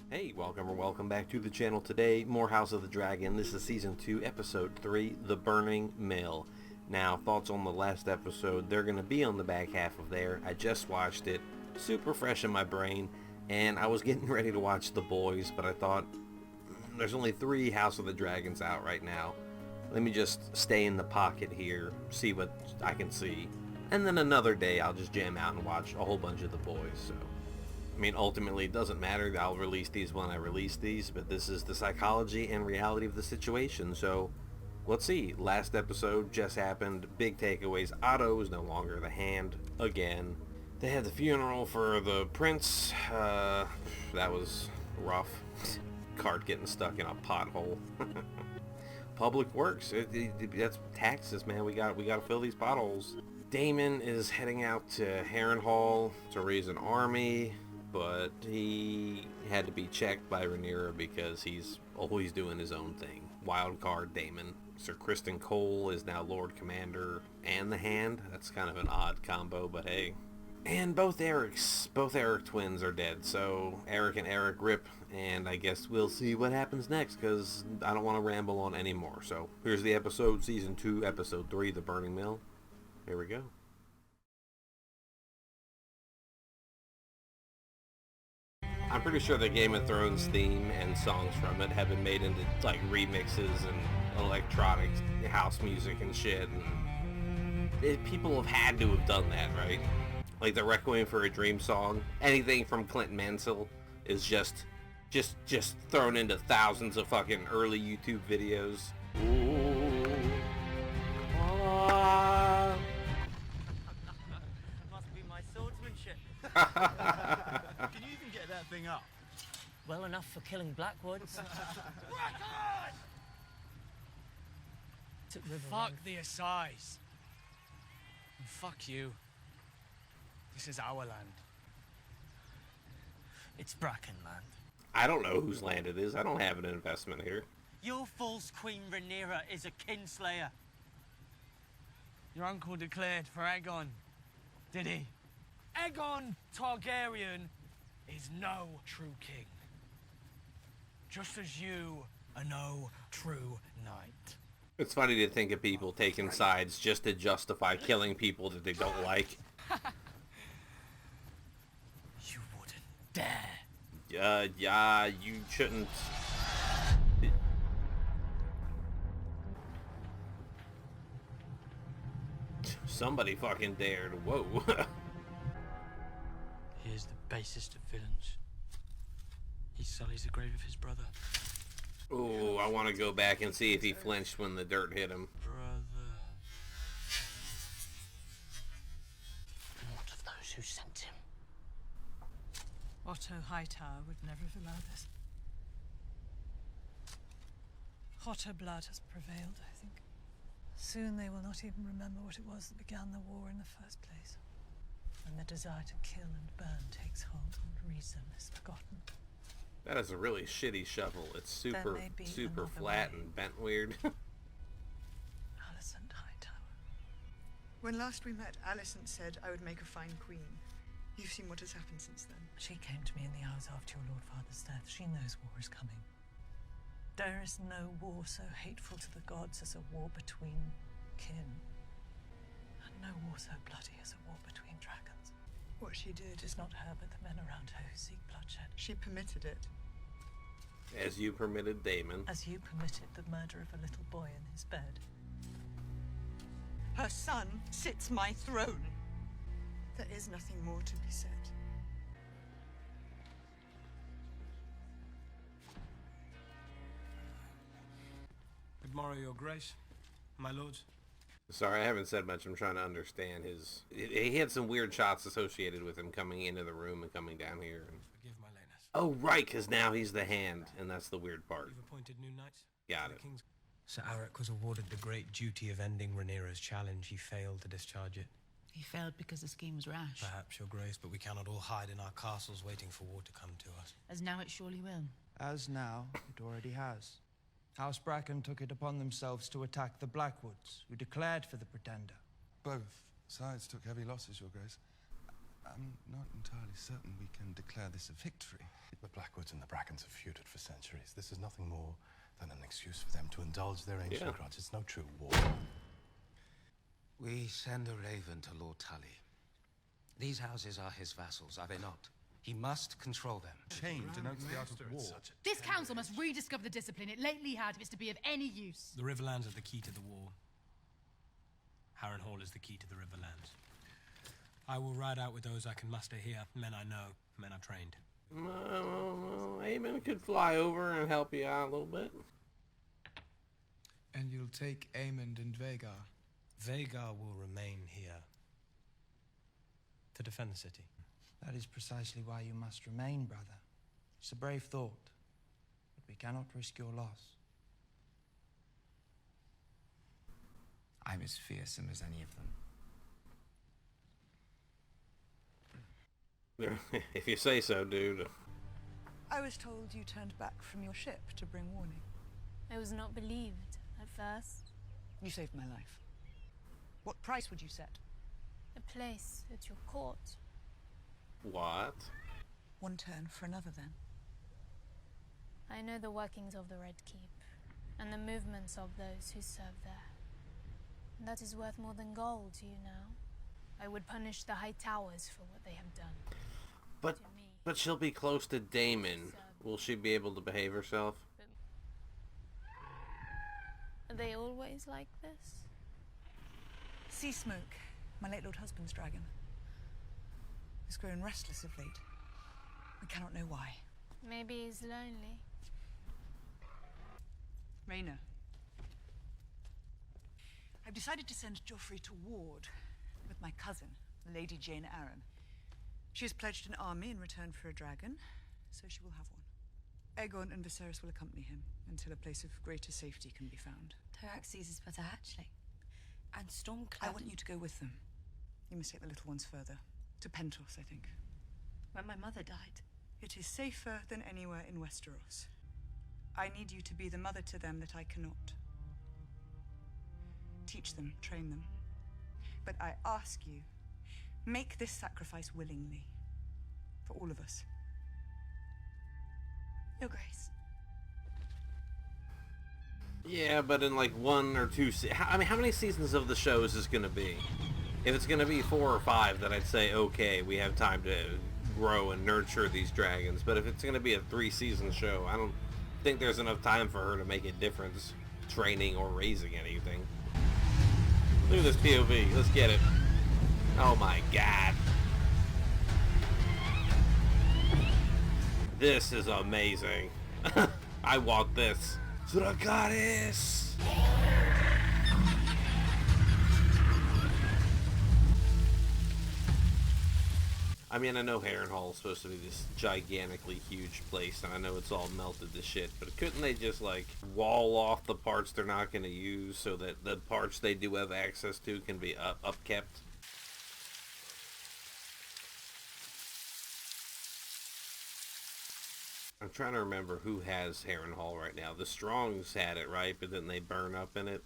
Hey, welcome back to the channel today. More House of the Dragon. This is Season 2, Episode 3, The Burning Mill. Now, thoughts on the last episode, they're going to be on the back half of there. I just watched it, super fresh in my brain, and I was getting ready to watch The Boys, but I thought, there's only 3 House of the Dragons out right now. Let me just stay in the pocket here, see what I can see. And then another day, I'll just jam out and watch a whole bunch of The Boys, so... I mean, ultimately, it doesn't matter. I'll release these when I release these, but this is the psychology and reality of the situation. So, let's see. Last episode just happened. Big takeaways. Otto is no longer the Hand again. They had the funeral for the prince. That was rough. Cart getting stuck in a pothole. Public works. That's taxes, man. We got to fill these potholes. Daemon is heading out to Harrenhal to raise an army. But he had to be checked by Rhaenyra because he's always doing his own thing. Wild card Daemon. Sir Criston Cole is now Lord Commander and the Hand. That's kind of an odd combo, but hey. And both Eric twins are dead. So Eric and Eric rip, and I guess we'll see what happens next because I don't want to ramble on anymore. So here's the episode, Season 2, Episode 3, The Burning Mill. Here we go. I'm pretty sure the Game of Thrones theme and songs from it have been made into like remixes and electronic house music and shit. And people have had to have done that, right? Like the Requiem for a Dream song. Anything from Clint Mansell is just thrown into thousands of fucking early YouTube videos. Must be my swordsmanship. Can you even get that thing up? Well enough for killing Blackwoods. Fuck the Assize. And fuck you. This is our land. It's Bracken land. I don't know whose land it is. I don't have an investment here. Your false queen Rhaenyra is a kinslayer. Your uncle declared for Aegon, did he? Aegon Targaryen is no true king. Just as you are no true knight. It's funny to think of people taking sides just to justify killing people that they don't like. You wouldn't dare. Yeah, you shouldn't. Somebody fucking dared. Whoa. He is the basest of villains. He sullies the grave of his brother. Oh, I want to go back and see if he flinched when the dirt hit him. Brother. And what of those who sent him? Otto Hightower would never have allowed this. Hotter blood has prevailed, I think. Soon they will not even remember what it was that began the war in the first place. When the desire to kill and burn takes hold and reason is forgotten. That is a really shitty shovel. It's super flat and bent weird. Alicent Hightower. When last we met, Alicent said I would make a fine queen. You've seen what has happened since then. She came to me in the hours after your Lord Father's death. She knows war is coming. There is no war so hateful to the gods as a war between kin. And no war so bloody as a war between dragons. What she did It is not her, but the men around her who seek bloodshed. She permitted it. As you permitted Daemon. As you permitted the murder of a little boy in his bed. Her son sits my throne. There is nothing more to be said. Good morrow, your grace, my lords. Sorry, I haven't said much. I'm trying to understand his... He had some weird shots associated with him coming into the room and coming down here. And... Forgive my lateness. Oh, right, because now he's the Hand, and that's the weird part. You've appointed new knights? Got it. Sir Aric was awarded the great duty of ending Rhaenyra's challenge. He failed to discharge it. He failed because the scheme was rash. Perhaps, your grace, but we cannot all hide in our castles waiting for war to come to us. As now it surely will. As now, it already has. House Bracken took it upon themselves to attack the Blackwoods, who declared for the Pretender. Both sides took heavy losses, Your Grace. I'm not entirely certain we can declare this a victory. The Blackwoods and the Brackens have feuded for centuries. This is nothing more than an excuse for them to indulge their ancient grudges. It's no true war. We send a raven to Lord Tully. These houses are his vassals, are they not? He must control them. Change denotes the art of war. This council must rediscover the discipline it lately had if it's to be of any use. The Riverlands are the key to the war. Harrenhal is the key to the Riverlands. I will ride out with those I can muster here. Men I know, men are trained. Aemon could fly over and help you out a little bit. And you'll take Aemond and Vhagar. Vhagar will remain here to defend the city. That is precisely why you must remain, brother. It's a brave thought, but we cannot risk your loss. I'm as fearsome as any of them. If you say so, dude. I was told you turned back from your ship to bring warning. I was not believed at first. You saved my life. What price would you set? A place at your court. What? One turn for another, then. I know the workings of the Red Keep, and the movements of those who serve there. And that is worth more than gold to you now. I would punish the High Towers for what they have done. But she'll be close to Daemon. Will she be able to behave herself? Are they always like this? Sea Smoke, my late lord husband's dragon, has grown restless of late. I cannot know why. Maybe he's lonely. Rhaena, I've decided to send Joffrey to Ward with my cousin, Lady Jane Arryn. She has pledged an army in return for a dragon, so she will have one. Aegon and Viserys will accompany him until a place of greater safety can be found. Tyraxes is but a hatchling. And Stormcloud... I want you to go with them. You must take the little ones further. To Pentos, I think. When my mother died. It is safer than anywhere in Westeros. I need you to be the mother to them that I cannot. Teach them, train them. But I ask you, make this sacrifice willingly. For all of us. Your Grace. Yeah, but in like 1 or 2 I mean, how many seasons of the show is this going to be? If it's going to be 4 or 5, then I'd say, okay, we have time to grow and nurture these dragons. But if it's going to be a 3-season show, I don't think there's enough time for her to make a difference training or raising anything. Look at this POV. Let's get it. Oh my god. This is amazing. I want this. Dracarys! I mean, I know Harrenhal is supposed to be this gigantically huge place, and I know it's all melted to shit, but couldn't they just, like, wall off the parts they're not going to use so that the parts they do have access to can be upkept? I'm trying to remember who has Harrenhal right now. The Strongs had it, right? But then they burn up in it.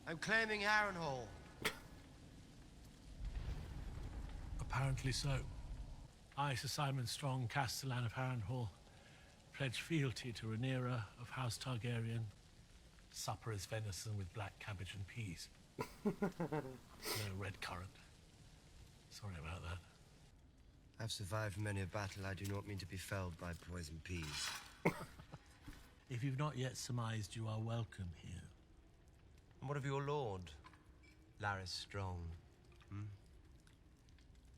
I'm claiming Harrenhal. Apparently so. I, Sir Simon Strong, Castellan of Harrenhal, pledge fealty to Rhaenyra of House Targaryen. Supper is venison with black cabbage and peas. No red currant. Sorry about that. I've survived many a battle. I do not mean to be felled by poison peas. If you've not yet surmised, you are welcome here. And what of your lord, Larys Strong?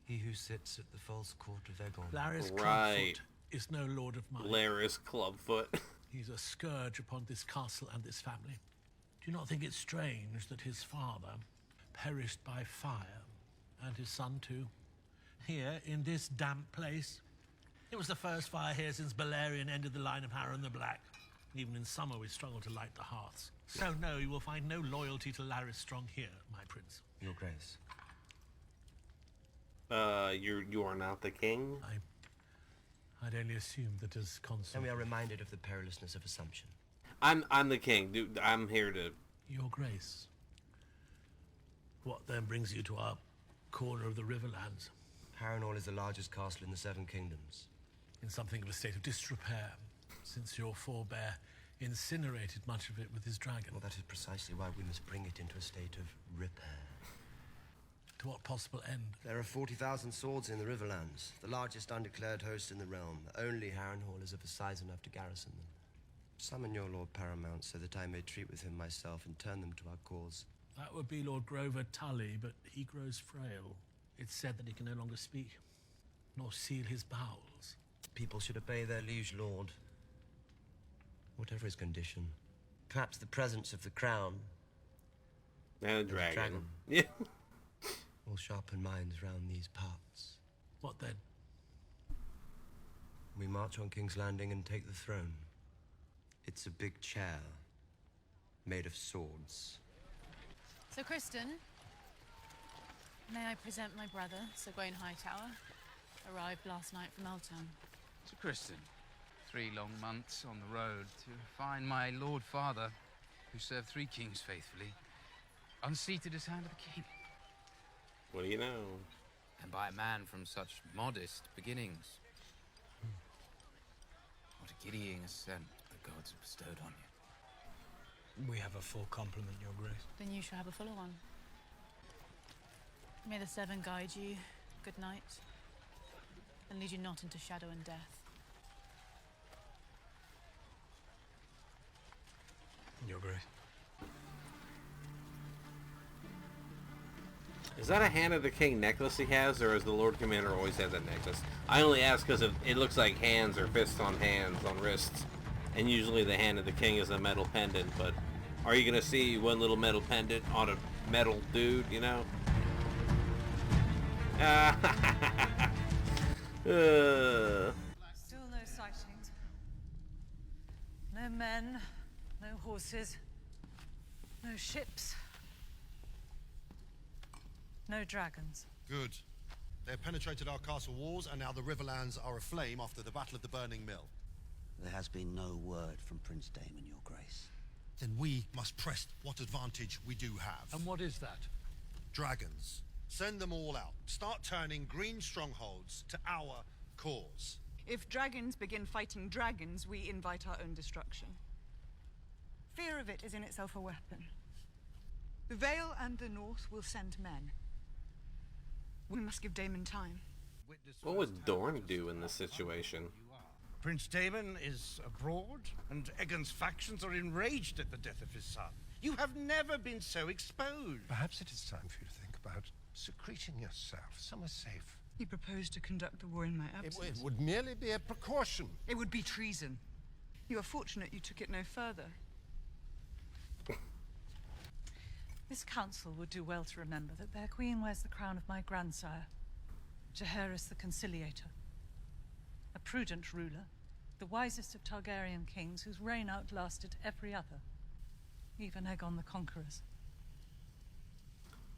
He who sits at the false court of Aegon. Larys Clubfoot is no lord of mine. Larys Clubfoot. He's a scourge upon this castle and this family. Do you not think it strange that his father perished by fire, and his son too? Here, in this damp place. It was the first fire here since Balerion ended the line of Harren the Black. Even in summer we struggle to light the hearths. So no, you will find no loyalty to Larys Strong here, my prince. Your Grace. You are not the king? I'd only assumed that as consort. And we are reminded of the perilousness of assumption. I'm the king, dude. I'm here to... Your Grace. What then brings you to our corner of the Riverlands? Harrenhal is the largest castle in the Seven Kingdoms. In something of a state of disrepair, since your forebear incinerated much of it with his dragon. Well, that is precisely why we must bring it into a state of repair. To what possible end? There are 40,000 swords in the Riverlands, the largest undeclared host in the realm. Only Harrenhal is of a size enough to garrison them. Summon your Lord Paramount so that I may treat with him myself and turn them to our cause. That would be Lord Grover Tully, but he grows frail. It's said that he can no longer speak, nor seal his bowels. People should obey their liege lord, whatever his condition. Perhaps the presence of the crown and a dragon. Yeah. will sharpen minds round these parts. What then? We march on King's Landing and take the throne. It's a big chair made of swords. So, Criston, may I present my brother, Sir Gawain Hightower, arrived last night from Eltown. To Criston, 3 long months on the road to find my Lord Father, who served 3 kings faithfully, unseated as Hand of the King. What do you know? And by a man from such modest beginnings. What a giddying ascent the gods have bestowed on you. We have a full complement, Your Grace. Then you shall have a fuller one. May the Seven guide you. Good night. And lead you not into shadow and death. Your Grace. Is that a Hand of the King necklace he has, or has the Lord Commander always had that necklace? I only ask because it looks like hands or fists on hands on wrists, and usually the Hand of the King is a metal pendant, but are you going to see one little metal pendant on a metal dude, you know? Still no sightings. No men, no horses, no ships. No dragons. Good. They have penetrated our castle walls, and now the Riverlands are aflame after the Battle of the Burning Mill. There has been no word from Prince Daemon, Your Grace. Then we must press what advantage we do have. And what is that? Dragons. Send them all out. Start turning green strongholds to our cause. If dragons begin fighting dragons, we invite our own destruction. Fear of it is in itself a weapon. The Vale and the North will send men. We must give Daemon time. What would Dorne do in this situation? Prince Daemon is abroad, and Aegon's factions are enraged at the death of his son. You have never been so exposed. Perhaps it is time for you to think about secreting yourself somewhere safe. He proposed to conduct the war in my absence. It would merely be a precaution. It would be treason. You are fortunate you took it no further. This council would do well to remember that their queen wears the crown of my grandsire, Jaehaerys the Conciliator. A prudent ruler, the wisest of Targaryen kings whose reign outlasted every other, even Aegon the Conqueror's.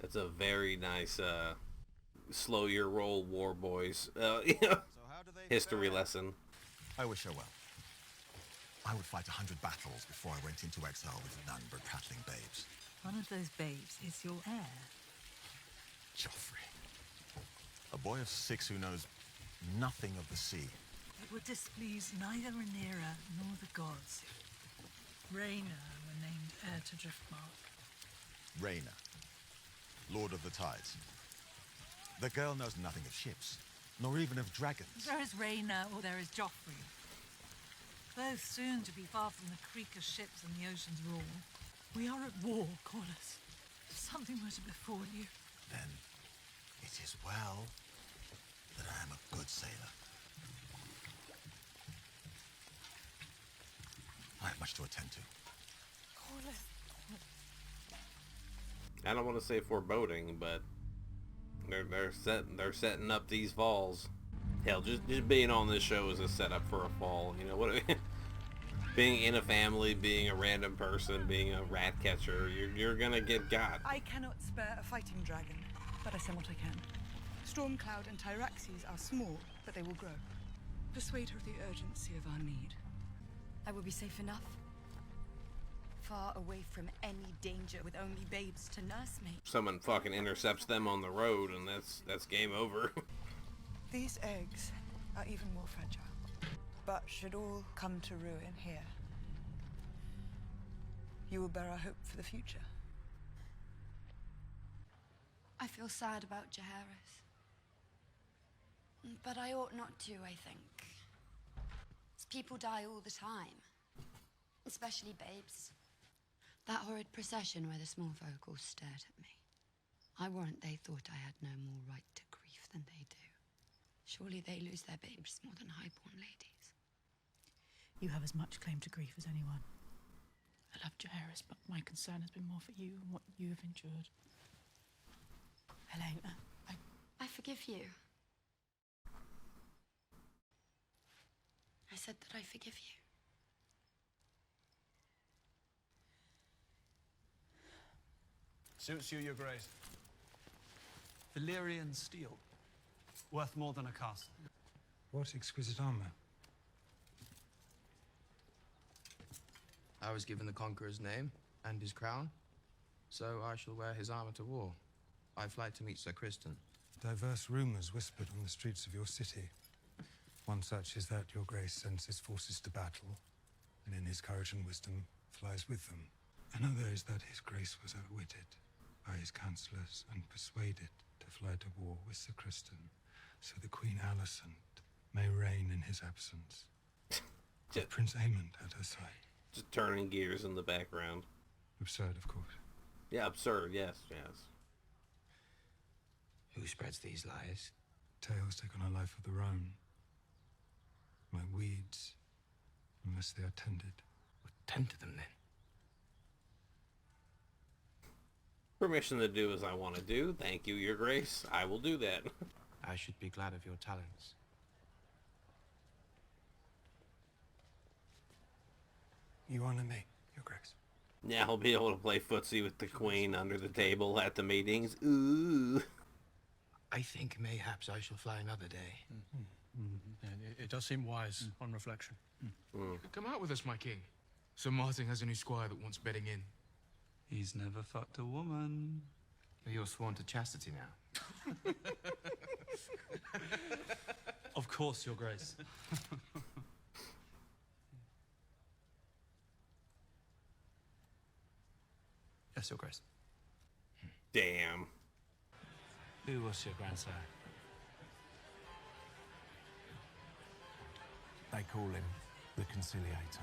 That's a very nice, slow your roll, war boys, history lesson. I wish her well. I would fight 100 battles before I went into exile with none but prattling babes. One of those babes is your heir. Joffrey. A boy of 6 who knows nothing of the sea. It would displease neither Rhaenyra nor the gods. Rhaena were named heir to Driftmark. Rhaena, Lord of the Tides. The girl knows nothing of ships, nor even of dragons. There is Rhaena or there is Joffrey. Both soon to be far from the creak of ships and the ocean's roar. We are at war, Corlys. If something were to befall you... Then it is well that I am a good sailor. I have much to attend to. Corlys... I don't want to say foreboding, but they're setting up these falls. Hell, just being on this show is a setup for a fall. You know what? Being in a family, being a random person, being a rat catcher, you're gonna get got. I cannot spare a fighting dragon, but I send what I can. Stormcloud and Tyraxes are small, but they will grow. Persuade her of the urgency of our need. I will be safe enough. Far away from any danger with only babes to nurse me. Someone fucking intercepts them on the road and that's game over. These eggs are even more fragile, but should all come to ruin here, you will bear our hope for the future. I feel sad about Jaehaerys. But I ought not to, I think. People die all the time. Especially babes. That horrid procession where the small folk all stared at me. I warrant they thought I had no more right to grief than they do. Surely they lose their babes more than highborn ladies. You have as much claim to grief as anyone. I love Jaehaerys, but my concern has been more for you and what you have endured. Helena, I forgive you. I said that I forgive you. Suits you, Your Grace. Valyrian steel. Worth more than a castle. What exquisite armor. I was given the Conqueror's name and his crown, so I shall wear his armor to war. I fly to meet Sir Criston. Diverse rumors whispered on the streets of your city. One such is that Your Grace sends his forces to battle, and in his courage and wisdom flies with them. Another is that his Grace was outwitted by his councillors and persuaded to fly to war with Sir Criston, so the Queen Alicent may reign in his absence. With Prince Aemon at her side. Just turning gears in the background. Absurd, of course. Yeah, absurd, yes, yes. Who spreads these lies? Tales take on a life of their own. Like weeds, unless they are tended. Well, tend to them, then. Permission to do as I want to do. Thank you, Your Grace. I will do that. I should be glad of your talents. You honor me, Your Grace. Now I'll be able to play footsie with the Queen under the table at the meetings. Ooh. I think mayhaps I shall fly another day. It does seem wise on reflection. You could come out with us, my king. Sir Martin has a new squire that wants bedding in. He's never fucked a woman. You're sworn to chastity now. Of course, Your Grace. Yes, Your Grace. Damn. Who was your grandsire? They call him the Conciliator.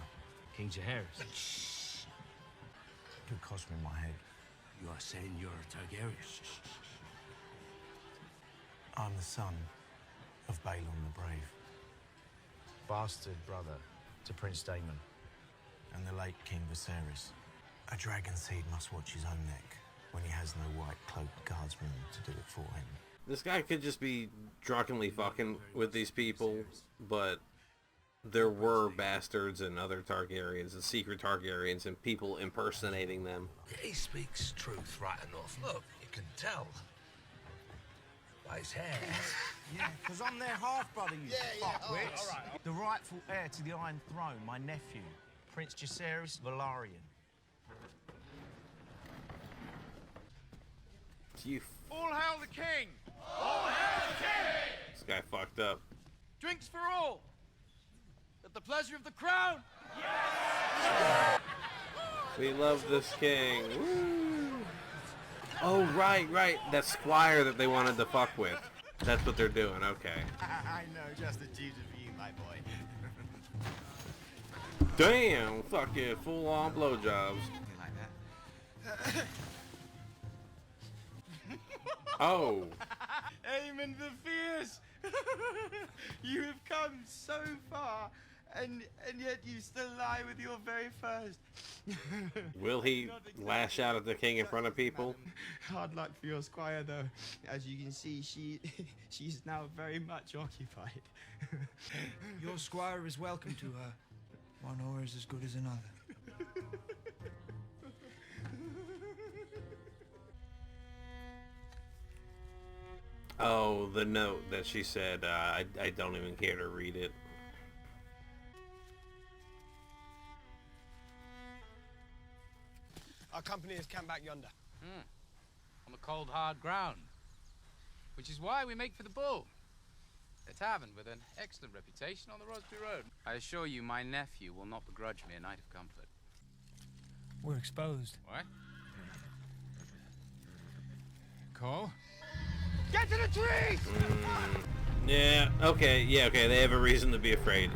King Jaehaerys. Could cost me my head. You are saying you're a Targaryen? I'm the son of Balon the Brave. Bastard brother to Prince Daemon and the late King Viserys. A dragon seed must watch his own neck when he has no white-cloaked guardsman to do it for him. This guy could just be drunkenly fucking with these people, but there were bastards and other Targaryens and secret Targaryens and people impersonating them. He speaks truth right enough. Look, you can tell. By his hair. Yeah, because I'm their half-brother, you fuckwits. All right. The rightful heir to the Iron Throne, my nephew, Prince Jaehaerys Velaryon. You All hail the king! All hail the king! This guy fucked up. Drinks for all! At the pleasure of the crown! We love this king. Woo. Oh, right. That squire that they wanted to fuck with. That's what they're doing, okay. I know, just the juice of you, my boy. Damn, fuck yeah, full-on blowjobs. Like that. Oh. Aemon the Fierce! You have come so far, and yet you still lie with your very first. Will he lash out at the king in front of people? Hard luck for your squire, though. As you can see, she's now very much occupied. Your squire is welcome to her. One oar is as good as another. Oh, the note that she said, I don't even care to read it. Our company has camped back yonder. On the cold, hard ground. Which is why we make for the bull. A tavern with an excellent reputation on the Rosby Road. I assure you, my nephew will not begrudge me a night of comfort. We're exposed. What? Cole? Get to the trees! Yeah, okay, they have a reason to be afraid.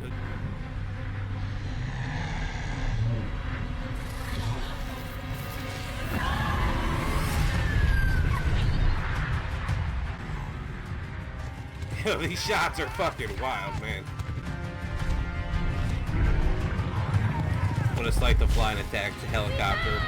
Yo, these shots are fucking wild, man. What it's like to fly an attack helicopter.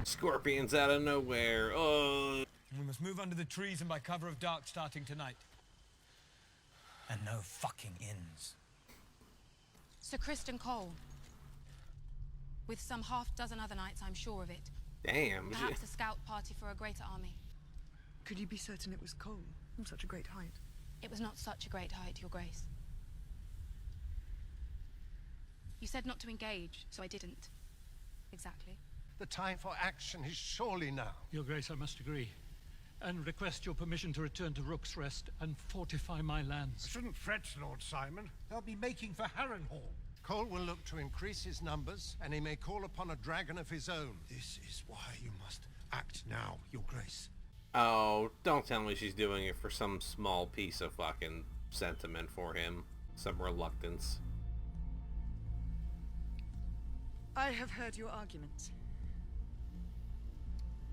Scorpions out of nowhere. Oh. We must move under the trees and by cover of dark starting tonight. And no fucking inns. Sir Criston Cole. With some half-dozen other knights, I'm sure of it. Damn. Perhaps a scout party for a greater army. Could you be certain it was Cole from such a great height? It was not such a great height, Your Grace. You said not to engage, so I didn't. Exactly. The time for action is surely now. Your Grace, I must agree. And request your permission to return to Rook's Rest and fortify my lands. Shouldn't fret, Lord Simon. They'll be making for Harrenhal. Cole will look to increase his numbers, and he may call upon a dragon of his own. This is why you must act now, Your Grace. Oh, don't tell me she's doing it for some small piece of fucking sentiment for him. Some reluctance. I have heard your arguments.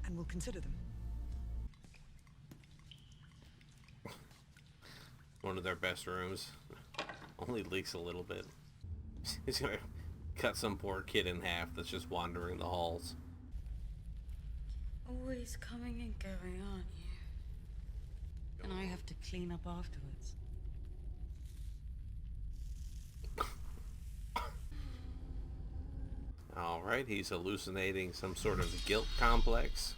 And will consider them. One of their best rooms. Only leaks a little bit. He's gonna cut some poor kid in half that's just wandering the halls. Always coming and going, aren't you? And I have to clean up afterwards. Alright, he's hallucinating some sort of guilt complex.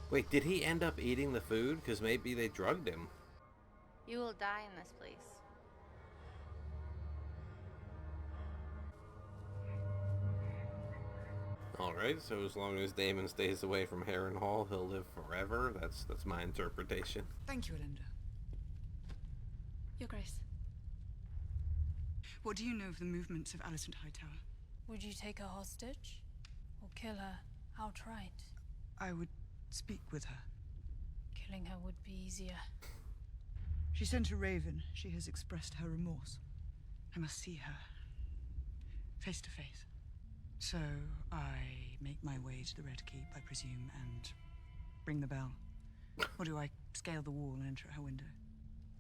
Wait, did he end up eating the food? Because maybe they drugged him. You will die in this place. Alright, so as long as Daemon stays away from Harrenhal, he'll live forever. That's my interpretation. Thank you, Elinda. Your Grace. What do you know of the movements of Alicent Hightower? Would you take her hostage? Or kill her outright? I would speak with her. Killing her would be easier. She sent a raven. She has expressed her remorse. I must see her. Face to face. So I make my way to the Red Keep, I presume, and ring the bell. Or do I scale the wall and enter her window?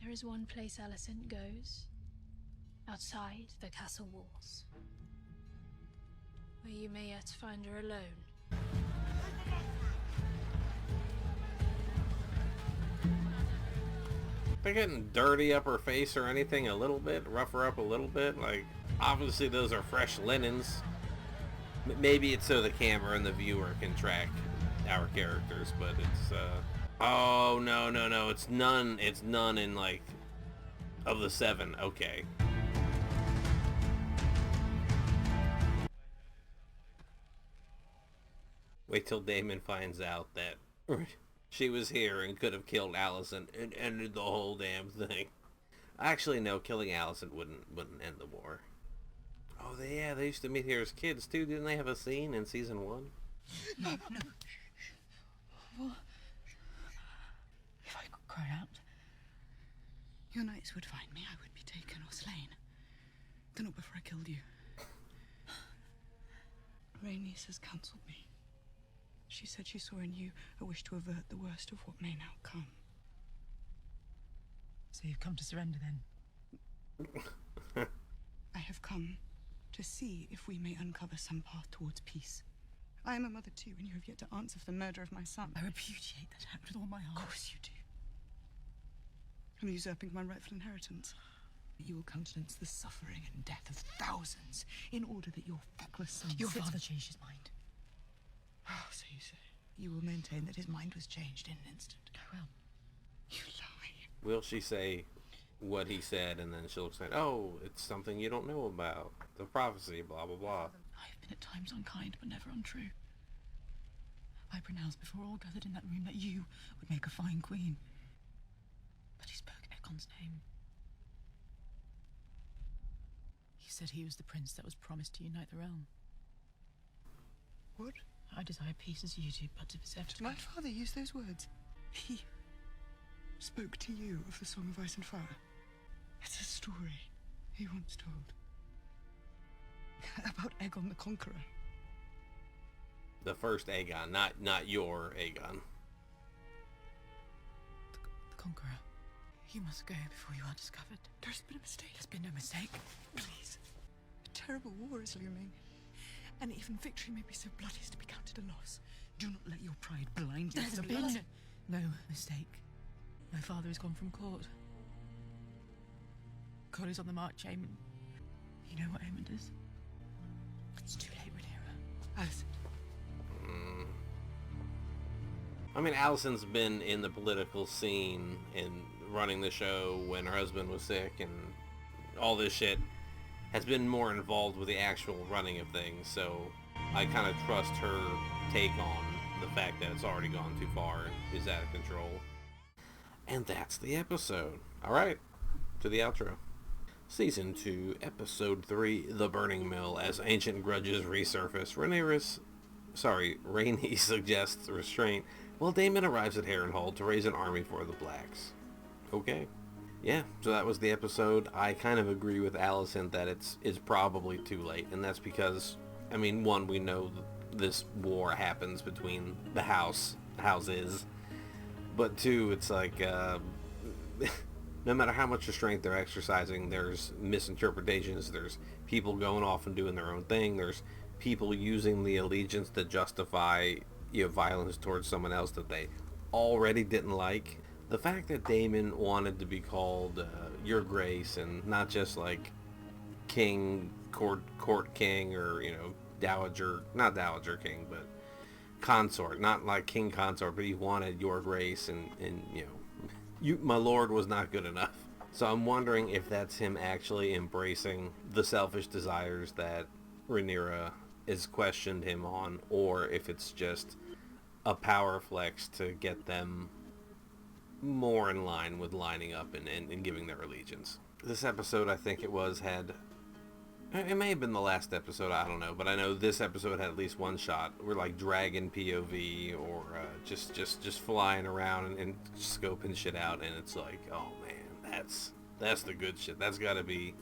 There is one place Alicent goes. Outside the castle walls. Where you may yet find her alone. They're getting dirty up her face or anything a little bit? Rough her up a little bit? Like, obviously those are fresh linens. Maybe it's so the camera and the viewer can track our characters, but it's, oh, no. It's none in, like, of the 7. Okay. Wait till Daemon finds out that she was here and could have killed Alicent and ended the whole damn thing. Actually, no, killing Alicent wouldn't end the war. Oh, they used to meet here as kids too. Didn't they have a scene in season 1? No. What? If I could cry out, your knights would find me. I would be taken or slain. But not before I killed you. Rhaenys has counselled me. She said she saw in you a wish to avert the worst of what may now come. So you've come to surrender then? I have come to see if we may uncover some path towards peace. I am a mother too, and you have yet to answer for the murder of my son. I repudiate that act with all my heart. Of course you do. I'm usurping my rightful inheritance. You will countenance the suffering and death of thousands in order that your feckless son... Your father changed his mind. Oh, so you say. You will maintain that his mind was changed in an instant. I will. You lie. Will she say, what he said, and then she'll say, oh, it's something you don't know about. The prophecy, blah, blah, blah. I have been at times unkind, but never untrue. I pronounced before all gathered in that room that you would make a fine queen. But he spoke Egon's name. He said he was the prince that was promised to unite the realm. What? I desire peace as you do, but to Viserys. Did my father use those words? He spoke to you of the Song of Ice and Fire. It's a story he once told. About Aegon the Conqueror. The first Aegon, not your Aegon. The Conqueror. You must go before you are discovered. There's been a mistake. There's been no mistake. Please. A terrible war is looming. And even victory may be so bloody as to be counted a loss. Do not let your pride blind you. There's been no mistake. My father has gone from court. God is on the march, Aemon. You know what Aemon is? It's too late, Rhaenyra. Alicent. I mean, Alicent's been in the political scene and running the show when her husband was sick and all this shit, has been more involved with the actual running of things, so I kind of trust her take on the fact that it's already gone too far and is out of control. And that's the episode. Alright, to the outro. Season 2, Episode 3, The Burning Mill. As ancient grudges resurface, Rhaenys suggests restraint, while Daemon arrives at Harrenhal to raise an army for the Blacks. Okay. Yeah, so that was the episode. I kind of agree with Alicent that it's probably too late, and that's because, I mean, one, we know this war happens between the houses, but two, it's like, no matter how much restraint they're exercising, there's misinterpretations, there's people going off and doing their own thing, there's people using the allegiance to justify, violence towards someone else that they already didn't like. The fact that Daemon wanted to be called Your Grace and not just like King, court king, or, dowager, not dowager king, but consort, not like king consort, but he wanted Your Grace, and my lord was not good enough. So I'm wondering if that's him actually embracing the selfish desires that Rhaenyra is questioned him on, or if it's just a power flex to get them more in line with lining up and giving their allegiance. This episode, I think it may have been the last episode, I don't know, but I know this episode had at least one shot where like dragon POV, or just flying around and scoping shit out, and it's like, oh man, that's the good shit. That's got to be,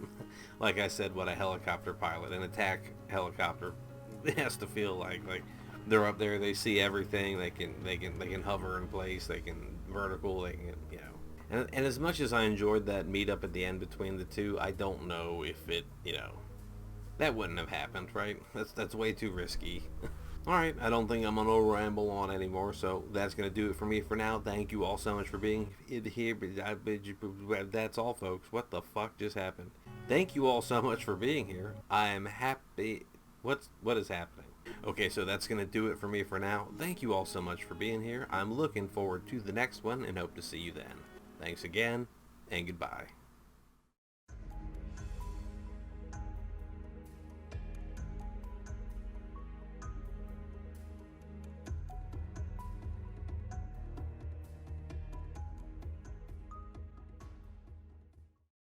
like I said, what a helicopter pilot, an attack helicopter, it has to feel like they're up there, they see everything, they can hover in place, they can vertical, they can, and as much as I enjoyed that meetup at the end between the two, I don't know if it, that wouldn't have happened, right? That's way too risky. Alright, I don't think I'm gonna ramble on anymore, so that's gonna do it for me for now. Thank you all so much for being here. That's all, folks. What the fuck just happened? Thank you all so much for being here. I am happy. What is happening? Okay, so that's going to do it for me for now. Thank you all so much for being here. I'm looking forward to the next one and hope to see you then. Thanks again, and goodbye.